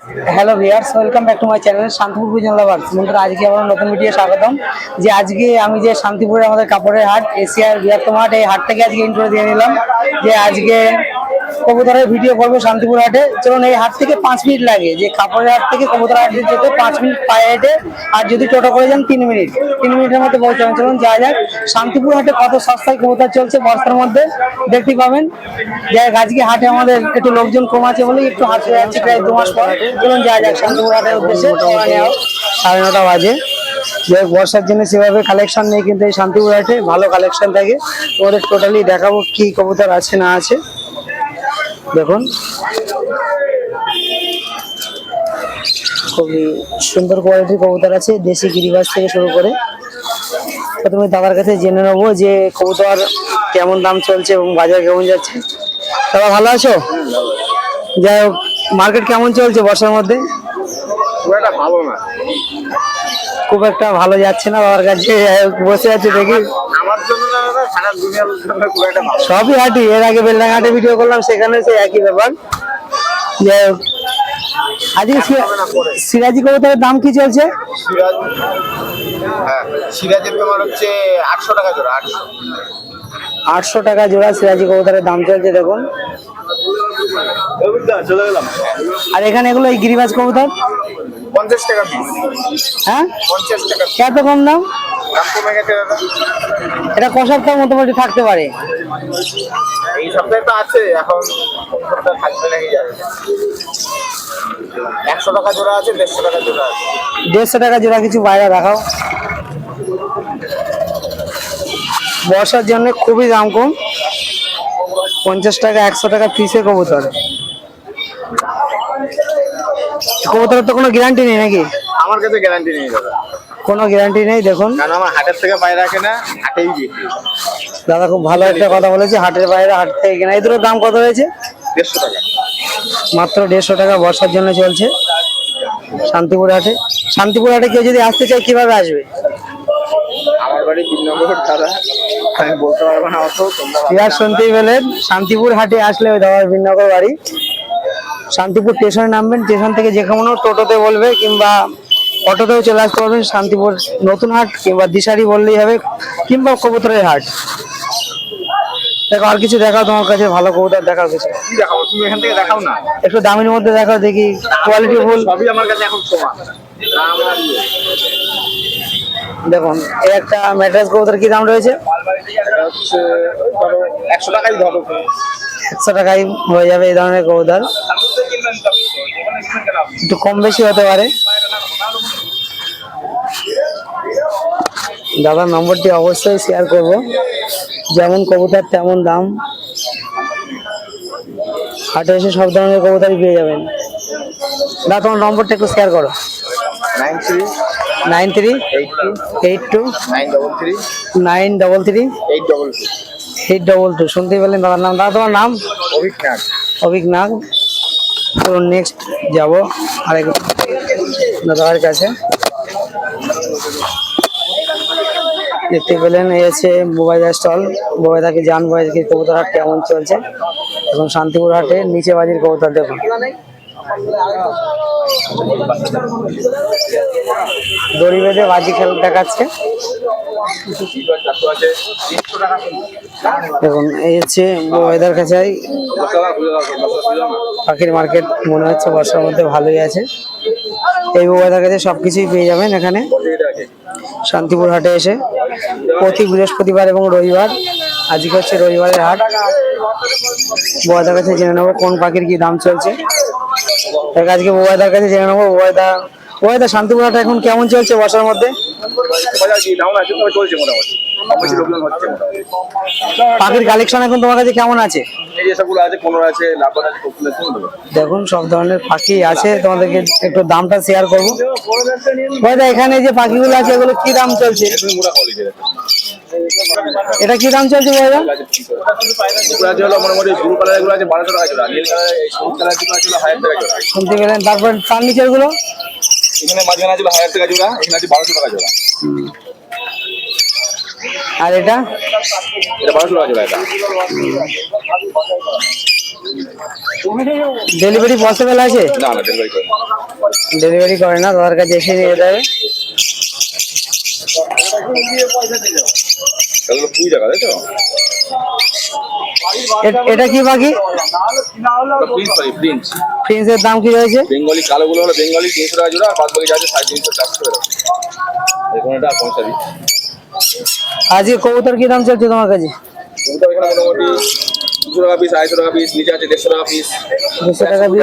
Hello viewers, welcome back to my channel Shantipur Bijon lovers. বন্ধুরা, আজকে আমার নতুন ভিডিও স্বাগতম। যে আজকে আমি যে শান্তিপুরে আমাদের কাপড়ের হাট, এশিয়ার বৃহত্তম হাট, এই হাটটাকে আজকে ইন্ট্রো দিয়ে নিলাম। যে আজকে কবুতরের ভিডিও করবো শান্তিপুর হাটে। চলুন, এই হাট থেকে 5 মিনিট লাগে, যে কাপড়ের হাট থেকে কবুতর হাটে যেতে 5 মিনিট পায়ে হেঁটে, আর যদি টোটো করে যান 3 মিনিটের মধ্যে পৌঁছাবেন। চলুন যাওয়া যাক শান্তিপুর হাটে কত সস্তায় কবুতর চলছে বর্ষার মধ্যে, দেখতে পাবেন। যাই হোক, আজকে হাটে আমাদের একটু লোকজন কম আছে বলে একটু হাট হয়ে যাচ্ছে প্রায় 2 মাস পর। চলুন যাওয়া যাক শান্তিপুর হাটের উদ্দেশ্যে। 9:30 বাজে। যে বর্ষার জন্য সেভাবে কালেকশন নেই, কিন্তু এই শান্তিপুর হাটে ভালো কালেকশন থাকে। তোমাদের টোটালি দেখাবো কি কবুতর আছে না আছে। দেখুন, খুবই সুন্দর কোয়ালিটির কবুতর আছে, দেশি গিরিবাজ থেকে শুরু করে। প্রথমে দাদার কাছে জেনে নেবো যে কবুতর কেমন দাম চলছে এবং বাজার কেমন যাচ্ছে। দাদা, ভালো আছো? যাই হোক, মার্কেট কেমন চলছে বর্ষার মধ্যে? খুব একটা ভালো যাচ্ছে না বাবার কাছে। বসে আছে দেখি, সবই হাঁটি। এর আগে বেলডাঙ্গাটে ভিডিও করলাম, সেখানে সেই একই ব্যাপার। যাই হোক, আজকে সিরাজি কবুতরের দাম কি চলছে? সিরাজের তোমার হচ্ছে 800 টাকা জোড়া। 800 টাকা জোড়া সিরাজি কবুতরের দাম চলছে, দেখুন। আর এখানে এগুলো এই গিরিবাজ কবুতর 50 টাকা পিস। হ্যাঁ, 50 টাকা এত কম দাম? দাম কমে গেছে দাদা। এটা ক সপ্তাহ মোটামুটি থাকতে পারে? এই সপ্তাহে তো আছে, এখন কোন সপ্তাহে থাকবে নাকি জানি না। 100 টাকা জোড়া আছে, 150 টাকা জোড়া আছে। 150 টাকা জোড়া কিছু বাইরে দেখাও। বর্ষার জন্য খুবই দাম কম, 50 টাকা 100 টাকা পিসে কবুতর। কবুতরের তো কোনো গ্যারান্টি নেই নাকি? আমার কাছে গ্যারান্টি নেই দাদা, কোনো গ্যারান্টি নেই। দেখুন, কারণ আমার হাটের থেকে বাইরে রাখে না, হাটেই বিক্রি। দাদা খুব ভালো একটা কথা বলেছে, হাটের বাইরে হাট থেকে কেনা। এই দুটোর দাম কত হয়েছে? 150 টাকা, মাত্র 150 টাকা বর্ষার জন্য চলছে শান্তিপুর হাটে। শান্তিপুর হাটে কেউ যদি আসতে চায় কিভাবে আসবে? আমার বাড়ি 3 নম্বর দাদা, আমি বলতে পারবো না অত। তোমরা শুনতেই পেলেন, শান্তিপুর হাটে আসলে ওই দাদার বিনগর বাড়ি। শান্তিপুর স্টেশনে নামবেন, স্টেশন থেকে যে কোনো টোটোতে বলবে কিংবা অটোতেও চলে আসতে পারবেন। শান্তিপুর নতুন হাট কিংবা দিশারি বললেই হবে, কিংবা কবুতরের হাট। দেখো, আর কিছু দেখাও তোমার কাছে, ভালো কবুতর দেখাও কিছু। কি দেখাবো, তুমি এখান থেকে দেখাও না। একটু দামের মধ্যে দেখাও দেখি, কোয়ালিটি ফুল। সবই আমার কাছে এখন সমান দাম। আর দেখুন, এই একটা ম্যাট্রেস কবুতর কি দাম রয়েছে? এটা হচ্ছে ধরো 100 টাকাই ধরো। 100 টাকায় হয়ে যাবে এই ধরনের কবুতর। একটু কম বেশি হতে পারে। দাদার নম্বরটি অবশ্যই শেয়ার করব, যেমন কবুতর তেমন দাম। হাটে এসে সব ধরনের কবুতরই পেয়ে যাবেন। দাদা, তোমার নম্বরটা একটু শেয়ার করো। 9382 933 822। শুনতেই পেলেন দাদার নাম। দাদা, তোমার নাম? অভিক নাগ। তো নেক্সট যাবো আরেক দাদার কাছে। দেখতে পেলেন, এই আছে বোবাইদা স্টল। বোবাইদাকে জানবো আজকে কবুতর হাট কেমন চলছে। এবং শান্তিপুর হাটে নিচে বাজির কবুতর দেখুন। দড়ি বেঁধে বাজি খেল দেখাচ্ছে। দেখুন, এই হচ্ছে বোবাইদার কাছে পাখির মার্কেট। মনে হচ্ছে বর্ষার মধ্যে ভালোই আছে। এই বোবাইদার কাছে সবকিছুই পেয়ে যাবেন এখানে শান্তিপুর হাটে এসে। প্রতি বৃহস্পতিবার এবং রবিবার, আজকে হচ্ছে রবিবারের হাট। বোবাইদার কাছে জেনে নেবো কোন পাখির কি দাম চলছে। আজকে বোবাইদার কাছে জেনে নেবো। বোবাইদা, শান্তিপুর হাট এখন কেমন চলছে বর্ষার মধ্যে? পাখির কালেকশন এখন তোমার কাছে কেমন আছে? দেখুন, সব ধরনের পাখি আছে। তোমাদেরকে একটু দামটা শেয়ার করবো। বোবাইদা, এখানে যে পাখিগুলো আছে এগুলো কি দাম চলছে? এটা কি দাম চলছে বোবাইদা? শুনতে পেলেন। তারপর তার নিচের গুলো এখানে মাঝখানে আছে 1000 টাকা জোড়া, এখানে আছে 1200 টাকা জোড়া। আর এটা 1200 টাকা জোড়া। এটা ডেলিভারি পসিবল আছে? না না ডেলিভারি করে না। ডেলিভারি করে না, দাদার কাছে এসে নিয়ে যেতে হবে। তাহলে 20 টাকা তাই তো? এটা কি পাখি? প্রিন্স পাই প্রিন্স। প্রিন্সের দাম কি রয়েছে? বেঙ্গলি কালোগুলো হলো বেঙ্গলি 300 টাকা জোড়া, আর বাদ বাকি যা আছে 350 400 টাকা। দেখুন এটা পয়সাবি। আজকে কবুতর কি দাম চলছে তোমার কাছে? কবুতর এখানে মোটামুটি 200 টাকা পিস, 250 টাকা পিস, নিচে আছে 150 টাকা পিস। 200 টাকা পিস,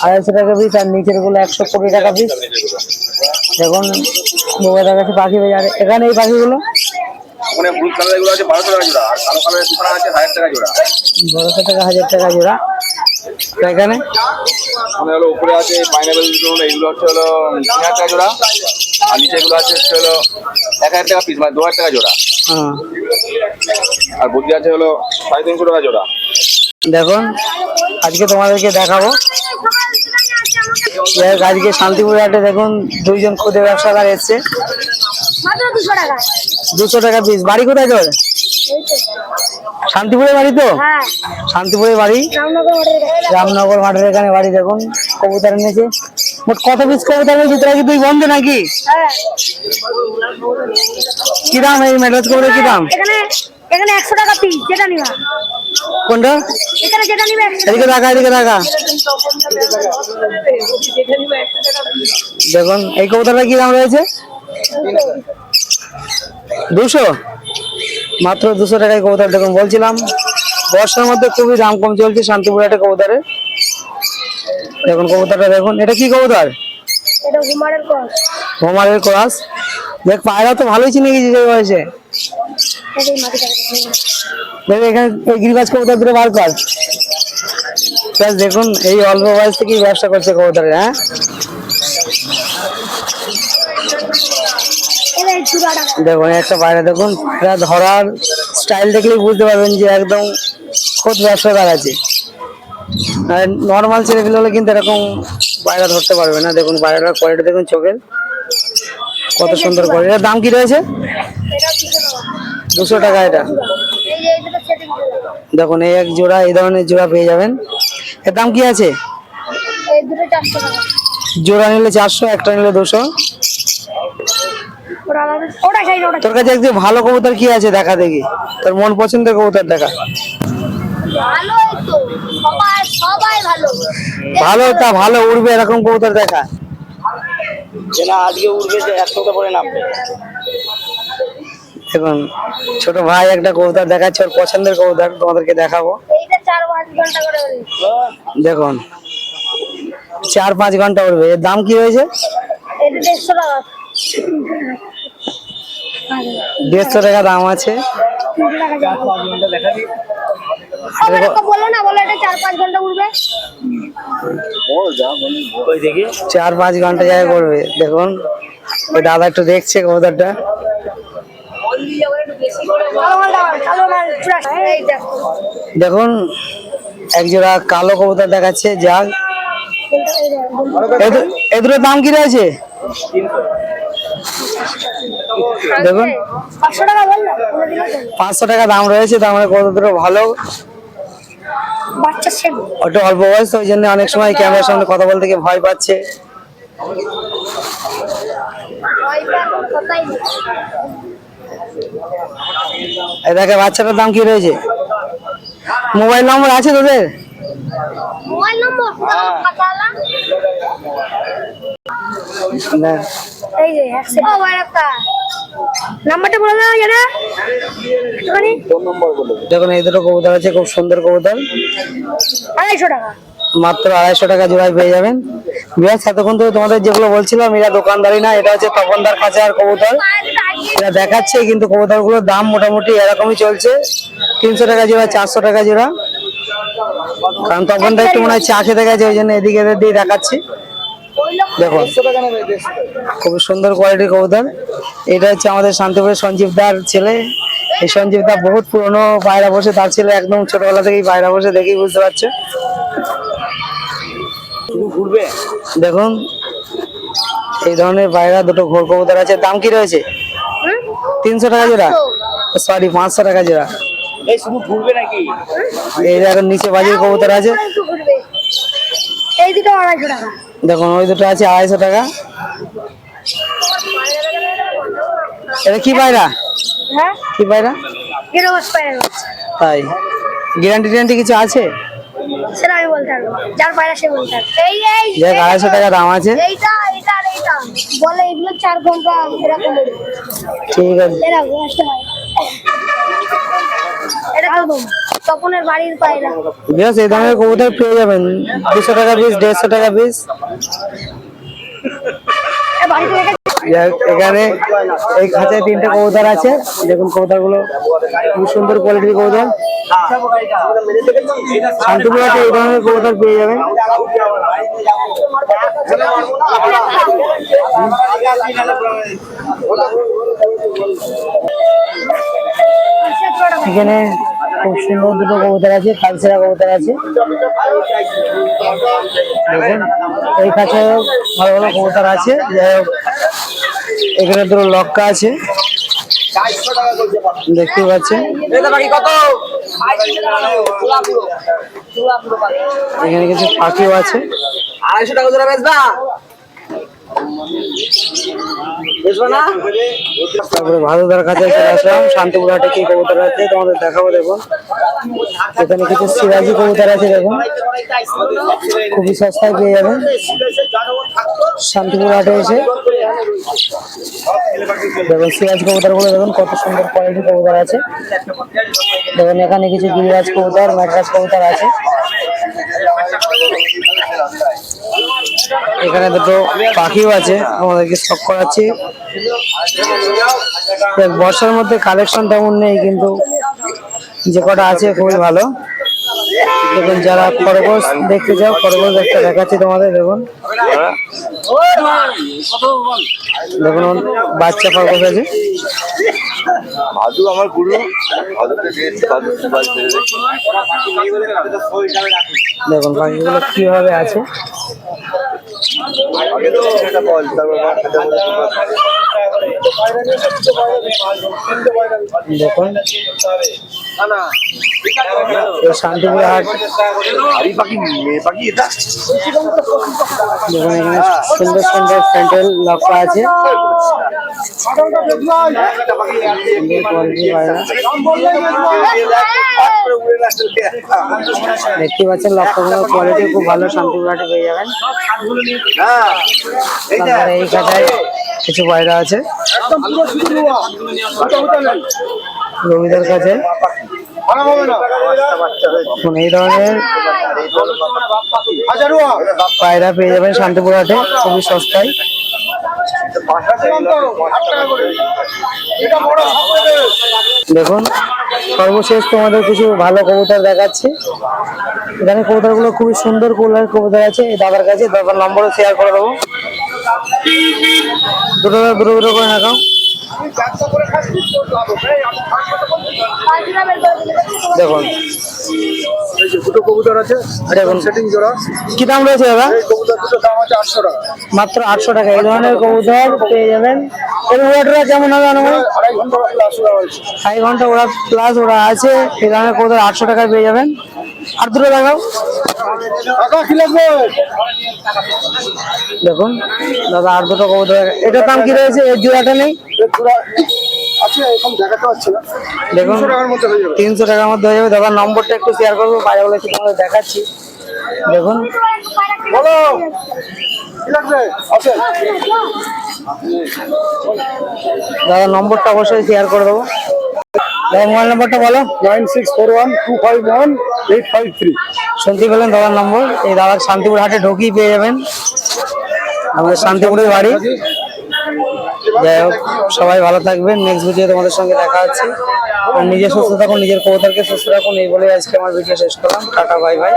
250 টাকা পিস, আর নিচের গুলো 120 টাকা পিস। দেখুন বউদার কাছে পাখি পেয়ে যাবে। এখানে এই পাখিগুলো মানে হলুদ কালার গুলো আছে 1200 টাকা জোড়া, আর কালো কালারের দুটো আছে 1000 টাকা জোড়া। 1200 টাকা 1000 টাকা জোড়া। তো এখানে মানে হলো উপরে আছে পাইনাপেল দুটো, হলো এগুলো হচ্ছে হলো 3000 টাকা জোড়া, আর নিচে গুলো আছে হলো 1000 টাকা পিস, মানে 2000 টাকা জোড়া। হ্যাঁ, আর বুদ্ধি আছে হলো 350 টাকা জোড়া। দেখুন আজকে তোমাদেরকে দেখাবো। আজকে শান্তিপুর হাটে দেখুন দুইজন খুদে ব্যবসাদার এসছে। মাত্র 200 টাকা। 200 টাকা পিস। বাড়ি কোথায় তোর? শান্তিপুরে বাড়ি তো? হ্যাঁ, শান্তিপুরে বাড়ি, রামনগর মোড়ের কাছে। রামনগর মাঠের এখানে বাড়ি। দেখুন কবুতর এনেছে। মোট কত পিস কবুতর এনেছে? তোরা কি তুই বন্ধ নাকি? হ্যাঁ, কি দাম এই মেডাজ কবুতর কি দাম? এখানে 100 টাকা পিস, যেটা নিবা। কোনটা? এখানে যেটা নিবে 100 টাকা। এদিকে দেখা, এদিকে দেখা। দেখুন এই কবুতরটা কি দাম রয়েছে? 200, মাত্র 200 টাকায় কবুতর। দেখুন বলছিলাম বর্ষার মধ্যে খুবই দাম কম চলছে শান্তিপুর হাটে কবুতরের। দেখুন কবুতরটা দেখুন। এটা কি কবুতর? এটা হুমারের ক্রস। হোমারের ক্রস। দেখ পায়রা তো ভালোই চিনে গেছি যে বয়সে। এটাই মাটি টাকা। দেখ এখানে এই গিরিবাজ কবুতর দুটো বার কর। ব্যাস দেখুন এই অল্প বয়স থেকেই ব্যবসা করছে কবুতরের। হ্যাঁ, এটা 200 টাকা। দেখুন একটা পায়রা দেখুন, এটা ধরার স্টাইল দেখলেই বুঝতে পারবেন যে একদম খোদ ব্যবসাদার আছে। নর্মাল ছেলেগুলো হলে কিন্তু এরকম পায়রা ধরতে পারবে না। দেখুন পায়রাটার কোয়ালিটি দেখুন, চোখের কত সুন্দর কোয়ালিটি। এটার দাম কি রয়েছে? এটা 200 টাকা। 200 টাকা এটা। এই যে এই দুটো সেটিং করে দাও। দেখুন এই এক জোড়া, এই ধরনের জোড়া পেয়ে যাবেন। এর দাম কি আছে? এই দুটো 400 টাকা। জোড়া নিলে 400, একটা নিলে 200। ওটা আলাদা। ওটা খাই না, ওটা তোর কাছে একদম ভালো কবুতর কি আছে দেখা দেখি, তোর মন পছন্দের কবুতর দেখা। ভালোই তো, সবাই সবাই ভালো। ভালো তা ভালো উড়বে এরকম কবুতর দেখা। আজকে উড়বে যে 100টা পরে নামবে। দেখুন ছোট ভাই একটা কবুতর দেখাচ্ছে, ওর পছন্দের কবুতর তোমাদেরকে দেখাবো। এইটা 4-5 ঘন্টা করে উড়ে। দেখুন 4-5 ঘন্টা উড়বে। এর দাম কি হয়েছে? এটা 150 টাকা। 150 টাকা দাম আছে। 300 টাকা যাবে। আবার একটা বলো না, বলো এটা 4-5 ঘন্টা উড়বে। 4-5 ঘন্টা জায়গায় করবে। দেখুন ওই দাদা একটু দেখছে কবুতরটা। কালো মালটা, কালো মাল পুরা। এই দেখো। দেখুন এক জোড়া কালো কবুতর দেখাচ্ছে। যাক এ দুটোর দাম কি রয়েছে? দেখুন 500 টাকা বললো, বলে দিলে তো। 500 টাকা দাম রয়েছে। তার মানে কবুতর দুটো ভালো, বাচ্চা সেম। ওটা অল্প বয়স, ওই জন্য অনেক সময় ক্যামেরার সামনে কথা বলতে গিয়ে ভয় পাচ্ছে। কথাই নেই। এই দেখে বাচ্চাটার দাম কি রয়েছে? মোবাইল নম্বর আছে তোদের? মোবাইল নম্বর পাঠালাম। না। এই যে ও বারাকা নাম্বারটা বলে দাও যারা একটুখানি। দেখুন এই দুটো কবুতর আছে, খুব সুন্দর কবুতর। 250 টাকা। মাত্র 250 টাকা জোড়ায় পেয়ে যাবেন। বিয়াস এতক্ষণ তো তোমাদের যেগুলো বলছিলাম এরা দোকানদারি না, এটা হচ্ছে তপনদার কাছে আর কবুতর। এরা দেখাচ্ছে কিন্তু কবুতর গুলোর দাম মোটামুটি এরকমই চলছে, 300 টাকা জোড়া, 400 টাকা জোড়া। কারণ তপনদা একটু মনে হয় চা খেতে গেছে, ওই জন্য এদিকে এদের দিয়ে দেখাচ্ছি। দেখুন খুবই সুন্দর কোয়ালিটির কবুতর। এটা হচ্ছে আমাদের শান্তিপুরের সঞ্জীবদার ছেলে। এই সঞ্জীবদা বহুত পুরনো পায়রা বসে, তার ছেলে একদম ছোটবেলা থেকেই পায়রা বসে, দেখেই বুঝতে পারছে। দেখুন এই ধরনের পায়রা দুটো ঘোর কবুতর আছে। দাম কি রয়েছে? 300 টাকা জোড়া, সরি 500 টাকা জোড়া। এই শুধু ঘুরবে নাকি? এই দেখো নিচে বাজির কবুতর আছে, একটু ঘুরবে। এই দুটো 250 টাকা। দেখুন ওই দুটো আছে 250 টাকা। এটা কি পায়রা? হ্যাঁ, কি পায়রা? এটা বস পায়রা। তাই গ্যারান্টি ট্যারান্টি কিছু আছে? সেটা আমি বলতে পারবো না। যার পায়রা সে বলতে পারবে। এই দেখ 250 টাকা দাম আছে। এইটা এইটা আর এইটা বলে এগুলো 4 ঘন্টা এরকম। ঠিক আছে, এরকম আসতে হয়। এটা একদম তপনের বাড়ির পায়রা। বেশ এই ধরনের কবুতর পেয়ে যাবেন 200 টাকা পিস, 150 টাকা পিস। এ বাড়িতে রেখে এখানে এই খাঁচায় 3টে কবুতর আছে, দেখুন কবুতর গুলো খুব সুন্দর কোয়ালিটির কবুতর। শান্তিপুরাতে এই ধরনের কবুতর পেয়ে যাবেন। এখানে খুব সুন্দর দুটো কবুতর আছে, কালসেরা কবুতর আছে। দেখুন এই কাছে ভালো ভালো কবুতর আছে। যাই হোক এখানে দুটো লক্কা আছে, দেখতে পাচ্ছেন। এখানে কিছু পাখিও আছে। 250 টাকা জোড়া বেচবা? তারপরে ভাদুদার কাছে চলে আসলাম। শান্তিপুর হাটে কি কবুতর আছে তোমাদের দেখাবো। দেখুন এখানে কিছু সিরাজি কবুতর আছে, দেখুন খুবই সস্তায় পেয়ে যাবেন শান্তিপুর হাটে এসে। দেখুন সিরাজ কবুতর গুলো দেখুন কত সুন্দর কোয়ালিটির কবুতর আছে। দেখুন এখানে কিছু গিরিরাজ কবুতর, ম্যাড্রাস কবুতর আছে। এখানে দুটো পাখিও আছে, আমাদেরকে স্টক করাচ্ছি। বর্ষার মধ্যে কালেকশন তেমন নেই, কিন্তু যে কটা আছে খুবই ভালো। দেখুন যারা খরগোশ দেখতে যাও, খরগোশ একটা দেখাচ্ছি তোমাদের। দেখুন দেখুন বাচ্চা খরগোশ আছে। ভাদু আমার গুরু। ভাদুকে দিয়েছি, ভাদু বাজ ফেলে দে। দেখুন পাখিগুলো কিভাবে আছে। আগে তো সেটা বল, তারপর বাচ্চাটা বলে দেখুন এই শান্তিপুর হাট। হাড়ি পাখি, মেয়ে পাখি এটা। দেখুন এখানে সুন্দর সুন্দর প্যান্টেল লক্কা আছে। সুন্দর কোয়ালিটির পায়রা দেখতে পাচ্ছেন। লক্কাগুলোর কোয়ালিটি খুব ভালো, শান্তিপুর হাটে পেয়ে যাবেন। তারপরে এই কাটায় কিছু পায়রা আছে রবিদার কাছে। এই ধরনের পায়রা পেয়ে যাবেন শান্তিপুর হাটে খুবই সস্তায়। দেখুন সর্বশেষ তোমাদের কিছু ভালো কবুতর দেখাচ্ছি। এখানে কবুতর গুলো খুবই সুন্দর কোয়ালিটির কবুতর আছে। এই দাদার কাছে দাদার নম্বরও শেয়ার করে দেবো। দুটো দুটো দুটো করে দেখাও। দেখুন দুটো কবুতর আছে, দেখুন সেটিং জোড়া। কি দাম রয়েছে দাদা? এই কবুতর দুটো দাম আছে 800 টাকা। মাত্র 800 টাকা এই ধরনের কবুতর পেয়ে যাবেন। এর ওয়াটটা কেমন হবে? আনুমানিক 2.5 ঘন্টা ক্লাস ওরা হয়েছে। 2.5 ঘন্টা ওরা প্লাস ওরা আছে। এই ধরনের কবুতর 800 টাকায় পেয়ে যাবেন। আর দুটো দেখাও। টাকা কি লাগবে? দেখুন দাদা আর দুটো কবুতর। এটার দাম কি রয়েছে? এর জোড়াটা নেই, এর জোড়া আছে, এখন দেখাতে পাচ্ছি না। দেখুন 300 টাকার মধ্যে হয়ে যাবে। 300 টাকার মধ্যে হয়ে যাবে। দাদার নম্বরটা একটু শেয়ার করবো, পায়রাগুলো একটু তোমাদের দেখাচ্ছি। দেখুন বলো কি লাগবে? আছে। দাদার নম্বরটা অবশ্যই শেয়ার করে দেবো। দাদা মোবাইল নম্বরটা বলো। 9641251853। শুনতে পেলেন দাদার নম্বর। এই দাদার শান্তিপুর হাটে ঢুকিয়ে পেয়ে যাবেন। আমাদের শান্তিপুরের বাড়ি। যাই হোক সবাই ভালো থাকবেন। নেক্সট ভিডিও তোমাদের সঙ্গে দেখা হচ্ছে। আর নিজে সুস্থ থাকুন, নিজের কবুতরকে সুস্থ রাখুন। এই বলে আজকে আমার ভিডিও শেষ করলাম। Tata bye bye.